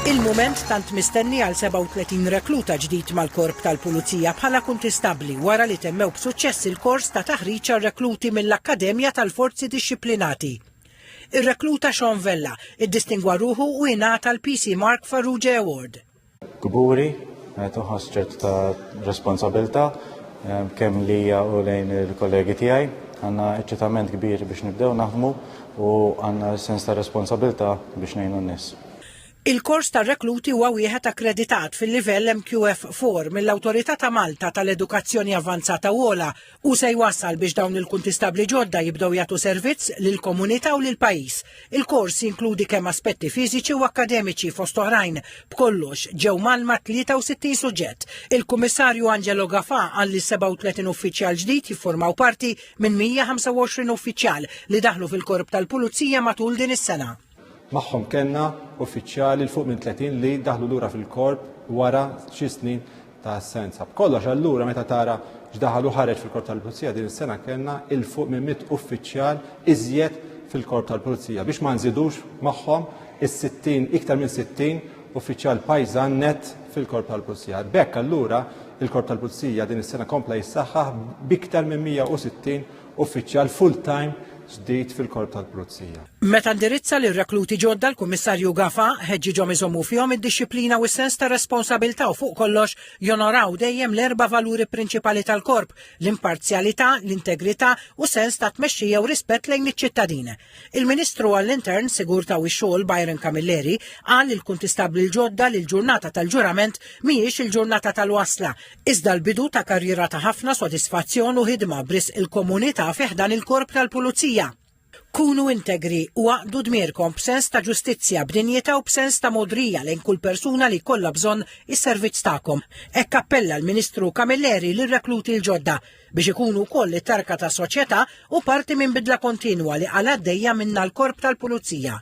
Il-mument tant mistenni għal 37 rekluta ġdid mal-Korp tal-Pulizija bħala kuntistabbli wara li temmew b'suċċess il-kors ta' taħriġ għal rekluti mill-Akkademja tal-Forzi Dixxiplinati. Ir-rekluta Sean Vella iddistingwa ruħu u ingħata l-PC Mark Farrugia Award. Gburi, toħos ċert ta' responsabilta kemm lija u lejn il-kollegi tiegħi. Għandna eċċitament kbir biex nibdew naħdmu u għandna sens ta' responsabilta biex ngħinu n-nies. Il-kors tar-rekluti huwa wieħed akkreditat fil-livell MQF4 mill-Awtorità ta' Malta tal-Edukazzjoni Avvanzata Ola u se jwassal biex dawn il-kuntistabbli ġodda jibdew jagħtu servizz lill-komunità u lill-pajjiż. Il-kors jinkludi kemm aspetti fiżiċi u akademiċi fost oħrajn b'kollox ġew malma 63 suġġett. Il-Kummissarju Angelo Gafà qal li 37 uffiċjal ġdid jiffurmaw parti minn 125 uffiċjal li daħlu fil-Korp tal-Pulizija matul din is-sena. Magħhom kellna uffiċjali fuq minn 30 li daħlu lura fil-korp wara xi snin ta' assenza. B'kollox allura meta tara x'daħal ħareġ fil-Korp tal-Pulizija din is-sena kellna il fuq minn 100 uffiċjal iżjed fil-Korp tal-Pulizija biex ma nżidux magħhom is-60 iktar minn 60 uffiċjal pajżan net fil-Korp tal-Pulizija. Bekk allura il-Korp tal-Pulizija din is-sena kompla jissaħħaħ b'iktar minn 160 uffiċjal full-time ġdid fil-Korp tal-Pulizija. Meta ndirizza lir rekluti ġodda l-Kummissarju Gafà ħeġġiġhom iżommu fihom id-dixxiplina u s-sens ta' responsabilità u fuq kollox jonoraw dejjem l-erba' valuri prinċipali tal-Korp: l-imparzjalità, l-integrità u sens ta' tmexxija u rispett lejn iċ-ċittadini. Il-Ministru għall-Intern, Sigurtà u x-Xogħol Byron Camilleri qal il-kuntistabbli l-ġodda li l-ġurnata tal-ġurament mhijiex il-ġurnata tal-wasla, iżda l-bidu ta' karriera ta' ħafna sodisfazzjon u ħidma bris il-komunità fih dan il-Korp tal-Pulizija. Kunu integri u għaqdu dmirkom b'sens ta' ġustizzja, b'dinjità u b'sens ta' modrija lejn kull persuna li kollha bżonn is-servizz tagħkom. Hekk appella l-Ministru Camilleri lir-rekluti l-ġodda biex ikunu wkoll it-tarka tas soċjetà u parti minn bidla kontinwa li għal għaddejja minnha l-Korp tal-Pulizija.